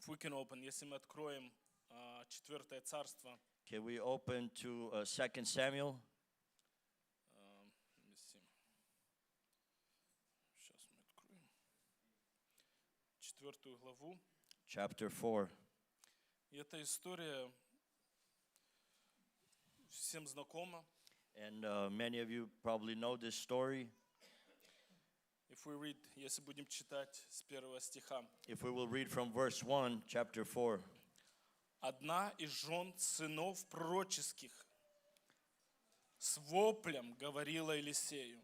If we can open, если мы откроем 4 царство. Can we open to 2 Samuel? Let me see. Сейчас мы откроем. 4 главу. Chapter 4. И эта история всем знакома. And many of you probably know this story. If we read, если будем читать с 1 стиха. If we will read from verse 1, chapter 4. Одна из жен сынов пророческих с воплем говорила Елисею.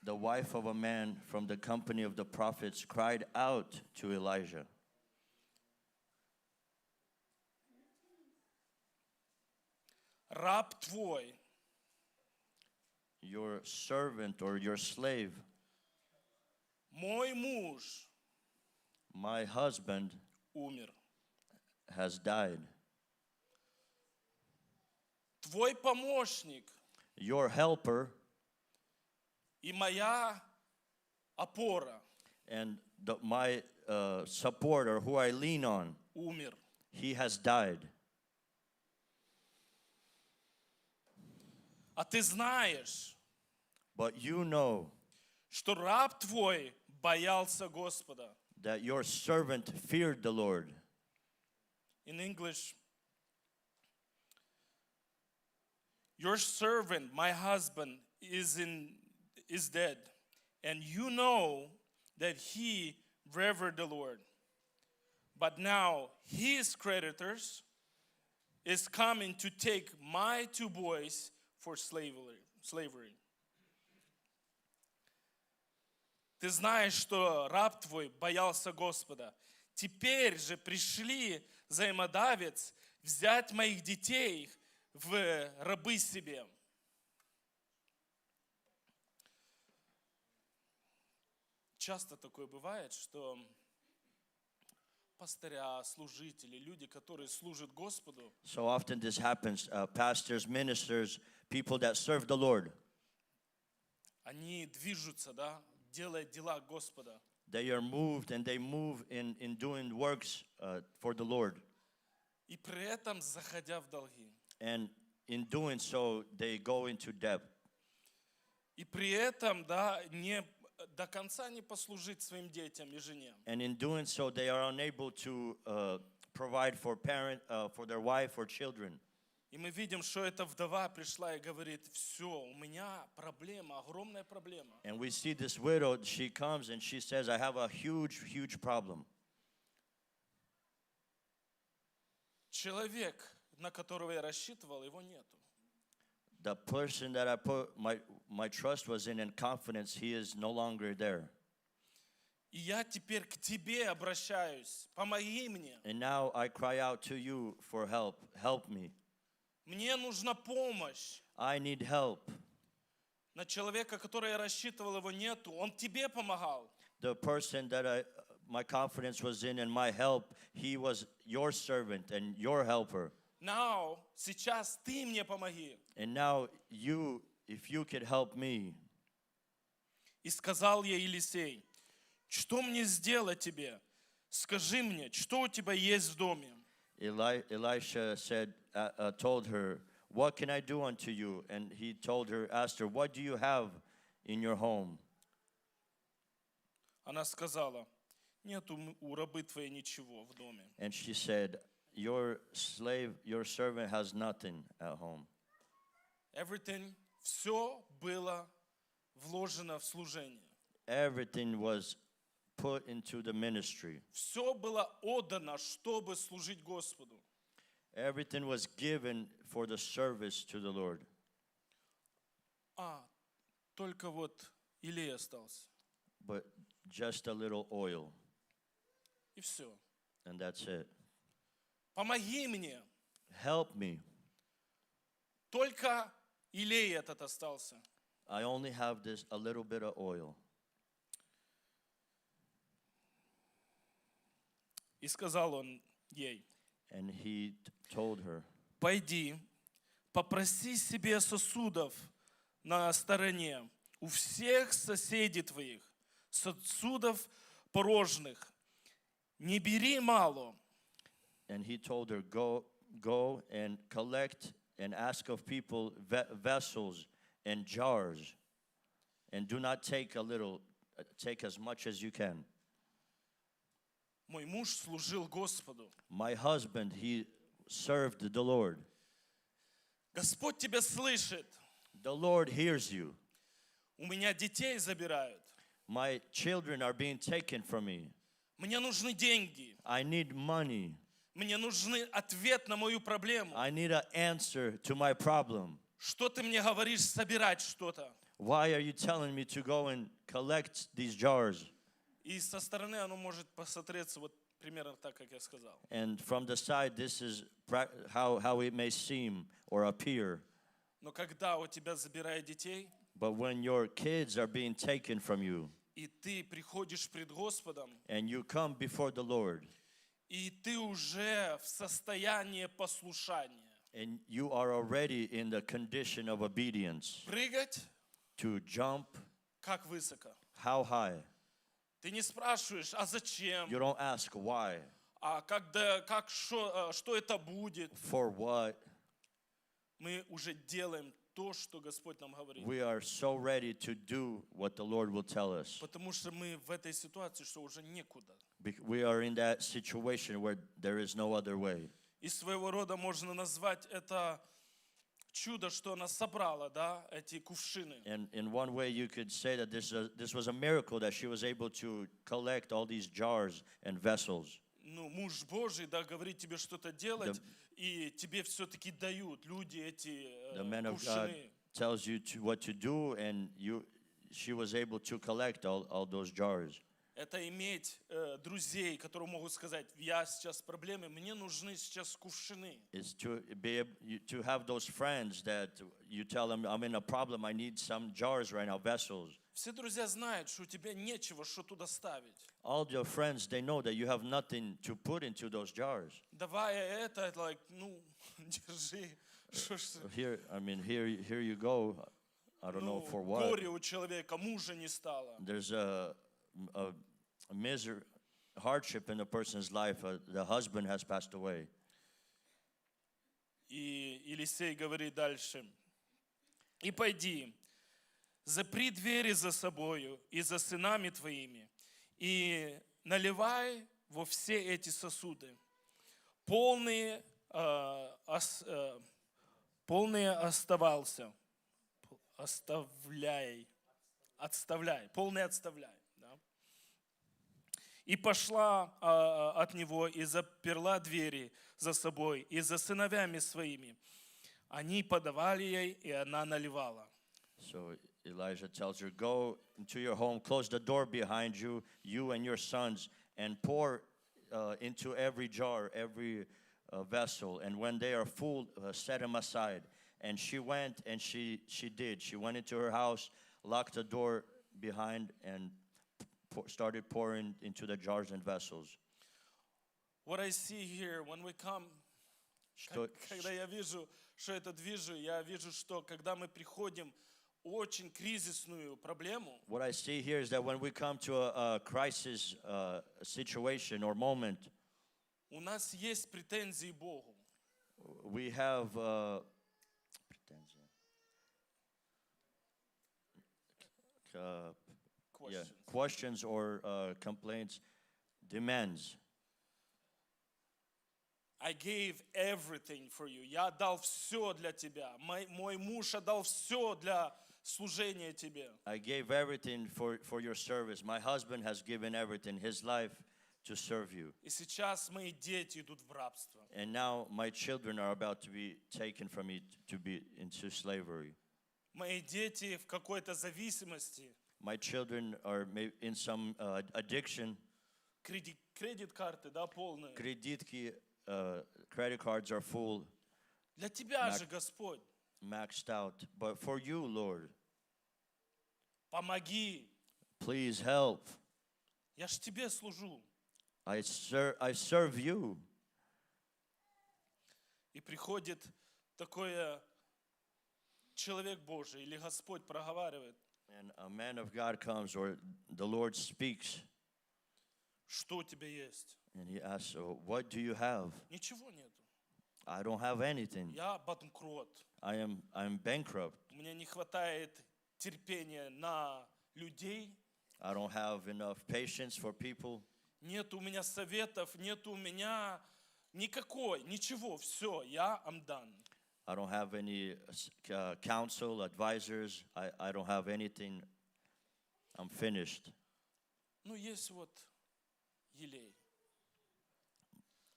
The wife of a man from the company of the prophets cried out to Elijah. Раб твой, Your servant or your slave, мой муж, my husband, умер. has died. Твой помощник Your helper и моя опора and my supporter, who I lean on, умер. he has died. А ты знаешь, But you know что раб твой боялся Господа. that your servant feared the Lord. In English, your servant, my husband, is dead, and you know that he revered the Lord. But now his creditors is coming to take my 2 boys for slavery. Ты знаешь, что раб твой боялся Господа. Теперь же пришли взаимодавец взять моих детей в рабы себе. Часто такое бывает, что пастыря, служители, люди, которые служат Господу, So often this happens. Pastors, ministers, people that serve the Lord, они движутся, да, делая дела Господа. they are moved and they move in doing works for the Lord. И при этом заходя в долги. And in doing so, they go into debt. И при этом, да, не до конца не послужить своим детям и жене. And in doing so, they are unable to provide for for their wife or children. И мы видим, что эта вдова пришла и говорит: все, у меня проблема, огромная проблема. And we see this widow, she comes and she says, I have a huge, huge problem. Человек, на которого я рассчитывал, его нету. The person that I put my trust was in and confidence, he is no longer there. И я теперь к тебе обращаюсь, помоги мне. And now I cry out to you for help. Help me. Мне нужна помощь. I need help. На человека, который я рассчитывал, его нету. Он тебе помогал. The person that my confidence was in and my help, he was your servant and your helper. Now, сейчас ты мне помоги. And now you, if you could help me. И сказал ей Елисей: что мне сделать тебе? Скажи мне, что у тебя есть в доме? Elisha told her, what can I do unto you? And he asked her, what do you have in your home? Она сказала: нету у рабы твоей ничего в доме. And she said, your servant has nothing at home. Everything, все было вложено в служение. Everything was put into the ministry. Все было отдано, чтобы служить Господу. Everything was given for the service to the Lord. Только вот Илей остался. But just a little oil, И все. and that's it. Помоги мне. Help me. Только Илей этот остался. I only have a little bit of oil. И сказал он ей: And he told her, пойди, попроси себе сосудов на стороне у всех соседей твоих, сосудов порожных. Не бери мало, And he told her, go and collect and ask of people vessels and jars. And do not take a little, take as much as you can. мой муж служил Господу. My husband, he served the Lord. Господь тебя слышит. The Lord hears you. У меня детей забирают. My children are being taken from me. Мне нужны деньги. I need money. Мне нужны ответ на мою проблему. I need an answer to my problem. Что ты мне говоришь собирать что-то? Why are you telling me to go and collect these jars? И со стороны оно может посмотреться вот примерно так, как я сказал. And from the side, this is how it may seem or appear. Но когда у тебя забирают детей, But when your kids are being taken from you, и ты приходишь пред Господом, and you come before the Lord, и ты уже в состоянии послушания, and you are already in the condition of obedience, прыгать, to jump как высоко. how high? Ты не спрашиваешь, а зачем, You don't ask why, а когда, что это будет. for what. Мы уже делаем то, что Господь нам говорит. We are so ready to do what the Lord will tell us. Потому что мы в этой ситуации, что уже некуда. We are in that situation where there is no other way. И своего рода можно назвать это чудо, что она собрала, да, эти кувшины. And in one way, you could say that this was a miracle that she was able to collect all these jars and vessels. Ну, муж Божий, да, говорит тебе что-то делать, и тебе все-таки дают люди эти The man of God кувшины. tells you what to do, and she was able to collect all those jars. Это иметь друзей, которые могут сказать, я сейчас в проблеме, мне нужны сейчас кувшины. Is to be able to have those friends that you tell them, I'm in a problem, I need some jars right now, vessels. Все друзья знают, что у тебя нечего, что туда ставить. All your friends, they know that you have nothing to put into those jars. Давая это, like, ну, держи. Что ж, Here you go. I don't know ну, for what. горе у человека, мужа не стало. There's a misery, hardship in a person's life. The husband has passed away. И Елисей говорит дальше. И пойди, запри двери за собою и за сынами твоими, и наливай во все эти сосуды, полные оставляй, полный отставляй. Да? И пошла от него и заперла двери за собой и за сыновьями своими. Они подавали ей, и она наливала. So Elijah tells her, go into your home, close the door behind you, you and your sons, and pour into every jar, every vessel. And when they are full, set them aside. And she went, and she did. She went into her house, locked the door behind, and started pouring into the jars and vessels. What I see here, when we come, когда я вижу, что это движу, я вижу, что когда мы приходим очень кризисную проблему, What I see here is that when we come to a crisis situation or moment, у нас есть претензии Богу. we have questions or complaints, demands. I gave everything for you. Я отдал все для тебя. Мой муж отдал все для служения тебе. I gave everything for your service. My husband has given everything, his life, to serve you. И сейчас мои дети идут в рабство. And now my children are about to be taken from me to be into slavery. Мои дети в какой-то зависимости. My children are in some addiction. Кредит-карты, да, полные. Кредитки, credit cards are full, Для тебя же, Господь, maxed out. But for you, Lord, помоги. please help. Я ж тебе служу. I serve you. И приходит такой человек Божий или Господь проговаривает. And a man of God comes, or the Lord speaks Что у тебя есть? and he asks, what do you have? Ничего нету. I don't have anything. Я банкрот. I'm bankrupt. У меня не хватает терпения на людей. I don't have enough patience for people. Нет у меня советов, нет у меня никакой, ничего. Все, I'm done. I don't have any counsel, advisors. I don't have anything. I'm finished. Ну, есть вот елей.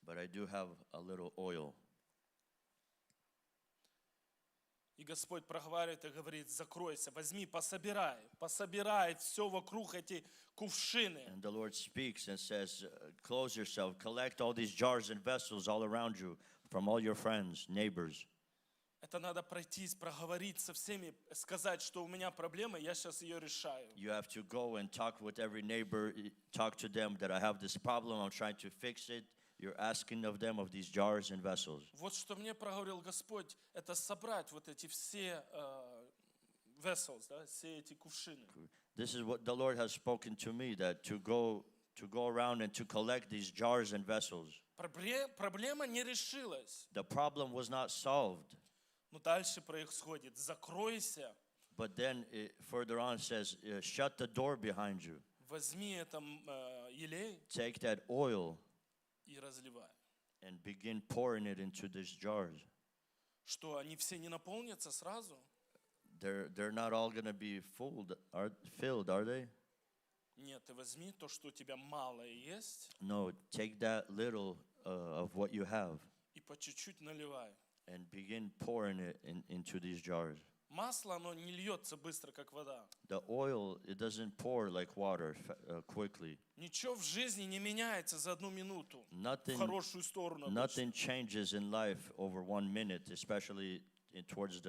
But I do have a little oil. И Господь проговаривает и говорит: закройся, возьми, пособирай все вокруг эти кувшины. And the Lord speaks and says, close yourself, collect all these jars and vessels all around you from all your friends, neighbors. Это надо пройтись, проговорить со всеми, сказать, что у меня проблема, я сейчас ее решаю. You have to go and talk with every neighbor, talk to them that I have this problem, I'm trying to fix it. You're asking of them of these jars and vessels. Вот что мне проговорил Господь, это собрать вот эти все vessels, да, все эти кувшины. This is what the Lord has spoken to me, that to go around and to collect these jars and vessels. Проблема не решилась. The problem was not solved. Но дальше происходит: закройся, But then it further on says, shut the door behind you. возьми это елей Take that oil и разливай. and begin pouring it into these jars. Что, они все не наполнятся сразу? They're not all going to be filled, are they? Нет, ты возьми то, что у тебя мало есть, No, take that little of what you have и по чуть-чуть наливай. and begin pouring it into these jars. Масло, оно не льется быстро, как вода. The oil, it doesn't pour like water quickly. Ничего в жизни не меняется за 1 минуту в Nothing, хорошую сторону обычно. nothing changes in life over 1 minute, especially towards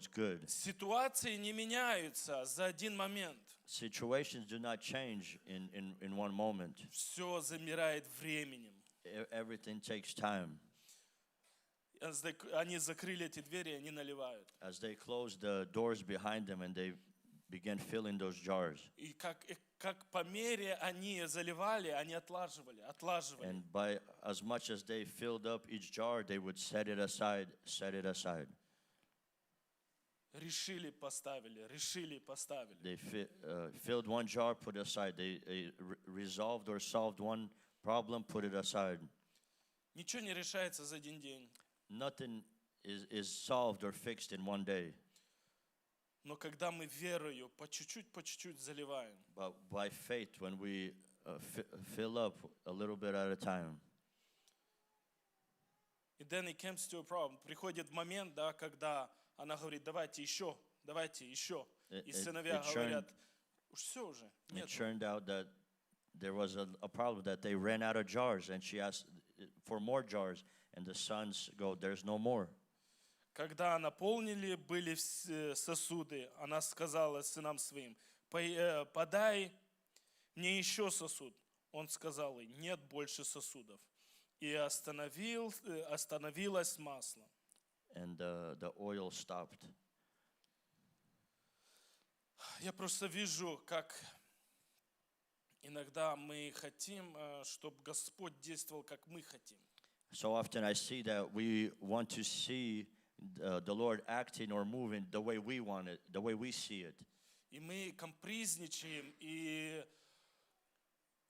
good. Ситуации не меняются за один момент. Situations do not change in one moment. Все замирает временем. Everything takes time. Они закрыли эти двери, они наливают. As they close the doors behind them and they begin filling those jars. И как по мере они заливали, они отлаживали. And by as much as they filled up each jar, they would set it aside. Решили, поставили. They filled one jar, put it aside. They resolved or solved one problem, put it aside. Ничего не решается за один день. Nothing is solved or fixed in one day. Но когда мы верою по чуть-чуть заливаем, But by faith, when we fill up a little bit at a time, и then it comes to a problem. Приходит момент, да, когда она говорит: давайте еще. И сыновья говорят: уж все уже, it нет. turned out that there was a problem that they ran out of jars, and she asked for more jars, and the sons go, there's no more. Когда наполнили были сосуды, она сказала сынам своим: подай мне еще сосуд. Он сказал ей: нет больше сосудов. И остановилось масло. And the oil stopped. Я просто вижу, как иногда мы хотим, чтобы Господь действовал, как мы хотим. So often I see that we want to see the Lord acting or moving the way we want it, the way we see it. И мы капризничаем и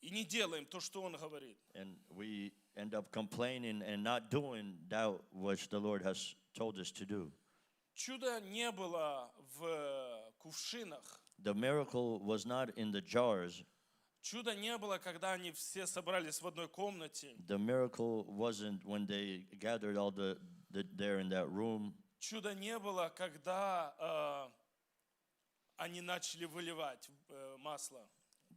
не делаем то, что Он говорит. And we end up complaining and not doing that which the Lord has told us to do. Чуда не было в кувшинах. The miracle was not in the jars. Чуда не было, когда они все собрались в одной комнате. The miracle wasn't when they gathered all there in that room. Чуда не было, когда они начали выливать масло.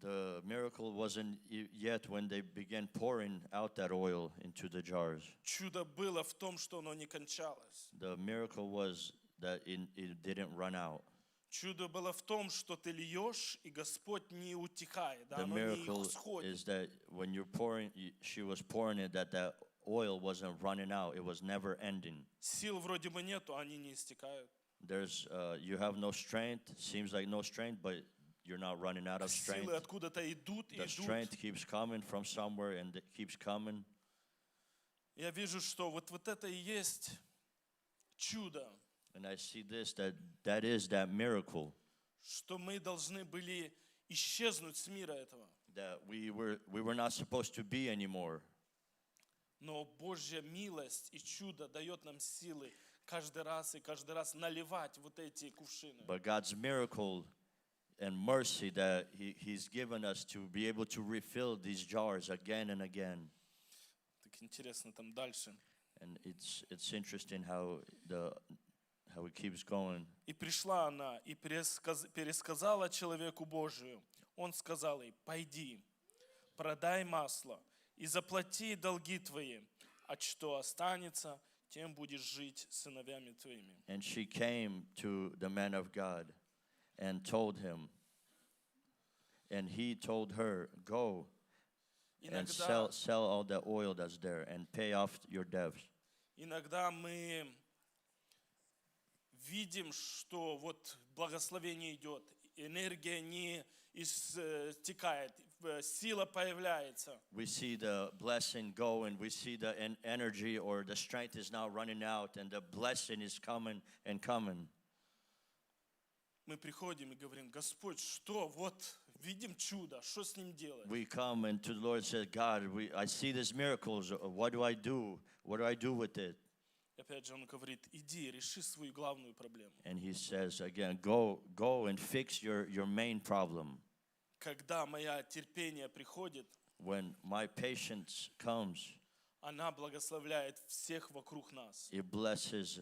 The miracle wasn't yet when they began pouring out that oil into the jars. Чудо было в том, что оно не кончалось. The miracle was that it didn't run out. Чудо было в том, что ты льешь, и Господь не утихает, да, The оно не miracle исходит. is that when you're pouring, she was pouring it, that oil wasn't running out. It was never ending. Сил вроде бы нету, они не истекают. You have no strength. Seems like no strength, but you're not running out of strength. Силы откуда-то идут и The идут. strength keeps coming from somewhere and it keeps coming. Я вижу, что вот это и есть чудо, And I see this, that is that miracle что мы должны были исчезнуть с мира этого. that we were not supposed to be anymore. Но Божья милость и чудо дает нам силы каждый раз и каждый раз наливать вот эти кувшины. But God's miracle and mercy that He's given us to be able to refill these jars again and again. Так интересно там дальше. And it's interesting how it keeps going. И пришла она и пересказала человеку Божию. Он сказал ей: пойди, продай масло и заплати долги твои, а что останется, тем будешь жить с сыновьями твоими. And she came to the man of God and told him, and he told her, go and Иногда, sell all the oil that's there and pay off your debts. иногда мы видим, что вот благословение идет, энергия не истекает, сила появляется. We see the blessing go and we see the energy or the strength is now running out and the blessing is coming and coming. Мы приходим и говорим: Господь, что? Вот видим чудо, что с ним делать? We come and to the Lord say, God, I see these miracles. What do I do? What do I do with it? И опять же он говорит: иди, реши свою главную проблему. And he says again, go and fix your main problem. Когда мое терпение приходит, When my patience comes, она благословляет всех вокруг нас. it blesses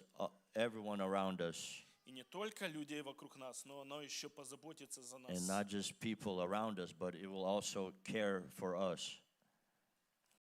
everyone around us. И не только людей вокруг нас, но оно еще позаботится за And нас. not just people around us, but it will also care for us.